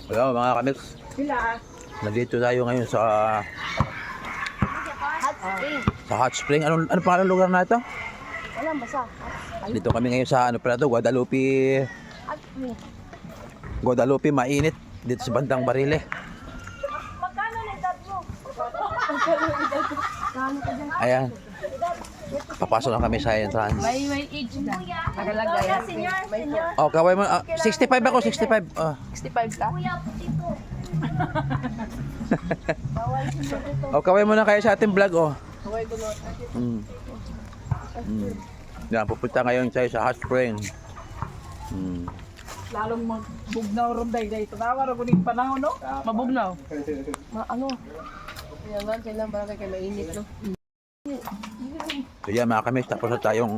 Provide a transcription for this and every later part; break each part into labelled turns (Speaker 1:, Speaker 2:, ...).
Speaker 1: Hello mga kamix. Nandito tayo ngayon sa Hot Spring. Ano pangalan lugar na ito?
Speaker 2: Wala, basa.
Speaker 1: Dito kami ngayon sa Guadalupe. Guadalupe, mainit dito sa bandang Barile.
Speaker 2: Magkano na edad mo?
Speaker 1: Ayan. Papasok na kami sa entrance.
Speaker 3: May age na. Nakalagay.
Speaker 2: Senior.
Speaker 1: Oh, kaway mo. 65 ako, 65. Oh.
Speaker 3: 65 ka?
Speaker 2: Kuya, dito.
Speaker 1: Oh, kaway mo na kayo sa ating vlog, oh.
Speaker 3: Kaway ko
Speaker 1: Mm. Yan, pupunta ngayon tayo sa Hot Spring.
Speaker 3: Lalong magbugnaw ron day. Tanawa rin ko ng panahon, no? Mabugnaw.
Speaker 2: Ano? Yan lang, kailan ba kay mainit, no?
Speaker 1: So yan mga kami, tapos na tayong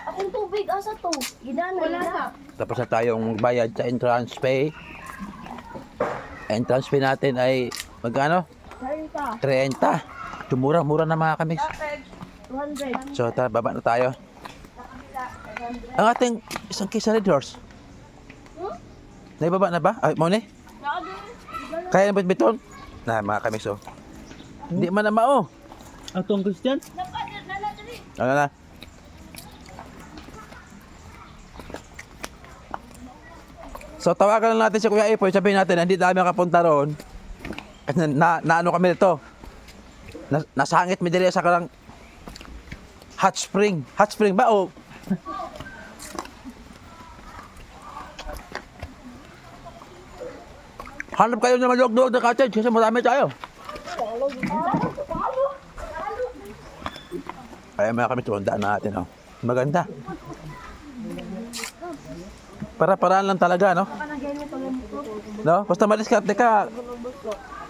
Speaker 2: Akong tubig, asa to? Gidana, wala na.
Speaker 1: tapos na tayong bayad sa entrance fee. Entrance fee natin ay magkano? 30. Mura na mga kami.
Speaker 2: 200.
Speaker 1: So baba na tayo. Ang ating isang quesadillas. Naibaba na ba? Ay, mo ni? Kaya na biton? Na mga kami so. Hindi man na mao.
Speaker 3: Atong Christian?
Speaker 1: Ano na? So tawagan lang natin si Kuya Ipoy, sabihin natin hindi dami makapunta roon. Kasi ano kami dito? Nasangit mi diri sa karang Hot Spring. Hot Spring ba o? Hanap kayo ng malog-log na cottage kasi marami tayo. Kaya mga kami tuwandaan natin, oh. Maganda. Para-paraan lang talaga, no? No? Basta madiskarte ka.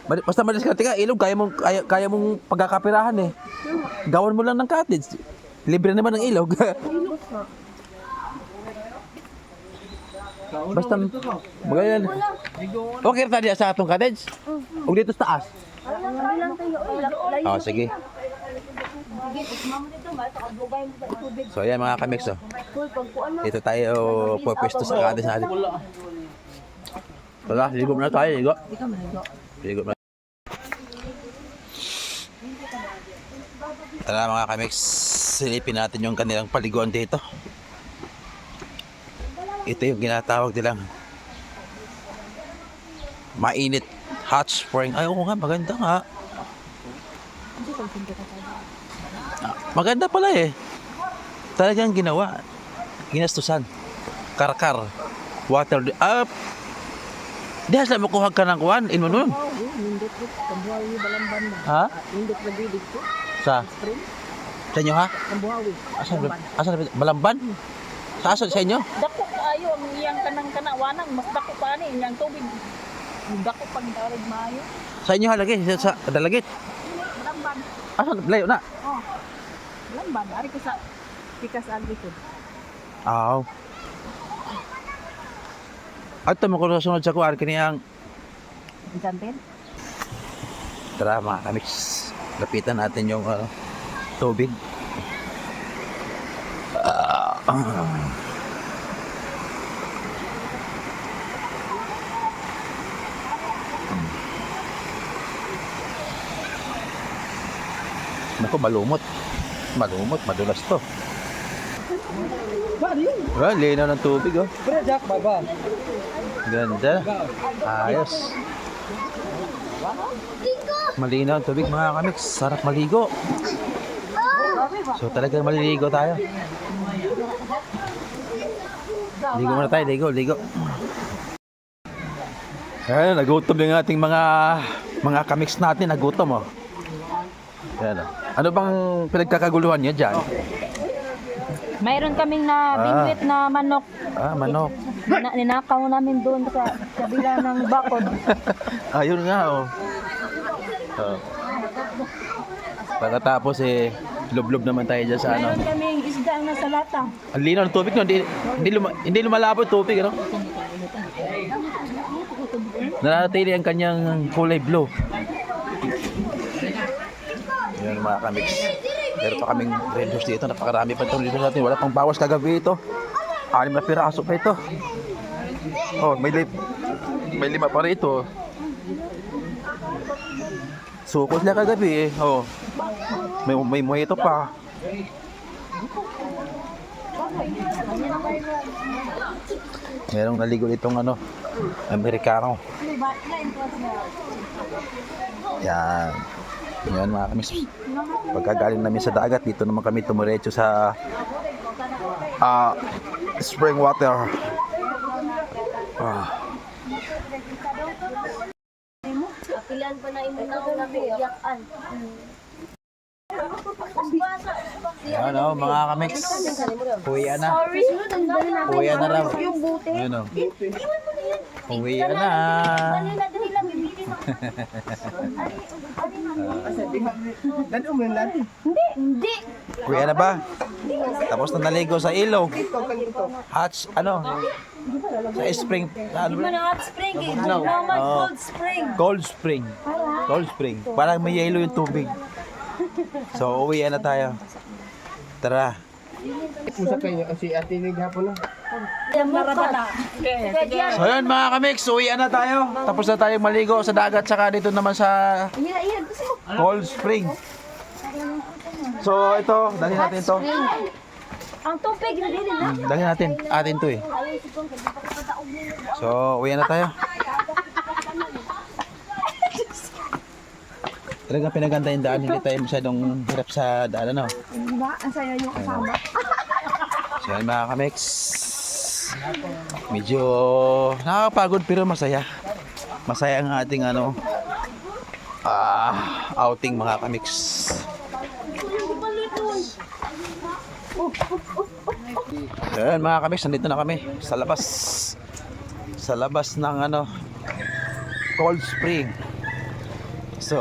Speaker 1: Basta madiskarte ka, ilog, kaya mong pagkakapirahan eh. Gawan mo lang ng cottage. Libre naman ng ilog. Basta magayon. Okay ta diya sa atong cottage. Ug dito sa taas. Oh, sige. So ayan mga kamix, oh. Dito tayo pwesto sa cottage natin. Tara, ligo muna tayo, ligo. Ligo muna. Tara mga kamix, silipin natin yung kanilang paliguan dito. Ito yung ginatawag nilang mainit hot spring. Ay, oo nga, maganda nga. Maganda pala eh. Talagang ginawa. Ginastusan. Karkar. Water. Dahil sa makuha ka ng kuhan, in mo nun. Ha? Sa? Sa inyo ha? Asan? Balamban? Sa inyo?
Speaker 3: Dako ayo ang iyang kanang kanawanan, mas dako pa ni iyang tubig. Dako pag darig maayo.
Speaker 1: Sa inyo halagi? Sa dalagit?
Speaker 3: Lamban.
Speaker 1: Asan? Layo na?
Speaker 3: Oh. Lamban, ari ko sa pikas agi ko.
Speaker 1: Aw. At mo ko sunod sa kuwan kaniyang
Speaker 3: Janten.
Speaker 1: tara mga kamix. Lapitan natin yung tubig. Naku, malumot. Madulas to. Well, linaw ng tubig, oh. Ganda. Ayos. Malinaw ang tubig, mga kamix. Sarap maligo. So talagang maliligo tayo. Ligo muna tayo, ligo. Ayan, nagutom yung ating mga kamix natin, nagutom, oh. Ayan, oh. Ano bang pinagkakaguluhan niya dyan?
Speaker 3: Mayroon kaming na bingwit na manok.
Speaker 1: Manok.
Speaker 3: Ninakaw namin doon sa kabila ng bakod.
Speaker 1: Ayun nga, oh. Pagkatapos lublob naman tayo dyan sa ano.
Speaker 3: Mayroon kaming isda na sa lata.
Speaker 1: Ang linaw ng tubig, no? Hindi lumalabo yung tubig, ano? Nanatili ang kanyang kulay blue. Yan mga kamix. Meron pa kaming red horse dito. Napakarami pa itong red horse natin. Wala pang bawas kagabi ito. 6 na piraso pa ito. Oh, may lima pa rito. Sukos na kagabi eh. Oh. May mojito pa. Merong naligo itong ano, Amerikano. Yan. Yan mga kamis. Pagkagaling namin sa dagat, dito naman kami tumuretso sa spring water.
Speaker 2: Pilihan pa na imo na ako nabiyakan.
Speaker 1: Yan o, mga kamix. Uwian na.
Speaker 2: Sorry.
Speaker 1: Uwian na raw.
Speaker 2: Yung buti.
Speaker 1: Yun o.
Speaker 2: Iwan mo na yan.
Speaker 1: Uwian na.
Speaker 2: Dali lang, bibili na. Hindi.
Speaker 1: Uwian na ba? Tapos na naligo sa ilog. Hatch, ano? Sa spring. Ano ba?
Speaker 2: Ano hot spring?
Speaker 1: No.
Speaker 2: Normal
Speaker 1: Oh.
Speaker 2: cold spring.
Speaker 1: Cold spring. Cold spring. Parang may yellow yung tubig. So, uwian na tayo. Tara.
Speaker 4: Usap kayo si Ate Nig hapon na.
Speaker 1: So, yun mga kamix. Uwian na tayo. Tapos na tayo maligo sa dagat. Saka dito naman sa
Speaker 2: Iyan. Gusto mo?
Speaker 1: cold spring. So, ito. Dali natin ito.
Speaker 2: Ang tubig na din na.
Speaker 1: Dali natin. Atin to eh. So, uwian na tayo. Talagang pinaganda yung daan. Hindi tayo masyadong hirap sa daan, ano?
Speaker 2: Diba? Ang saya yung kasama.
Speaker 1: So, yan mga kamix. Medyo nakakapagod pero masaya. Masaya ang ating ano, outing mga kamix. So, yan mga kamix. Nandito na kami sa labas. Sa labas ng ano, cold spring. So,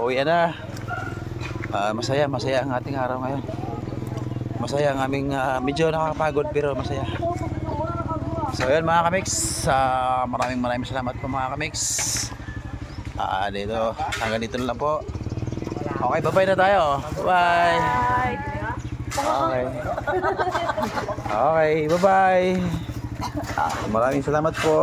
Speaker 1: uwi na. Masaya ang ating araw ngayon. Masaya ang aming medyo nakakapagod pero masaya. So, yun mga kamix. Maraming salamat po mga kamix. Dito, hanggang dito na lang po. Okay, bye-bye na tayo. Bye. Okay. Okay, bye-bye. Maraming salamat po.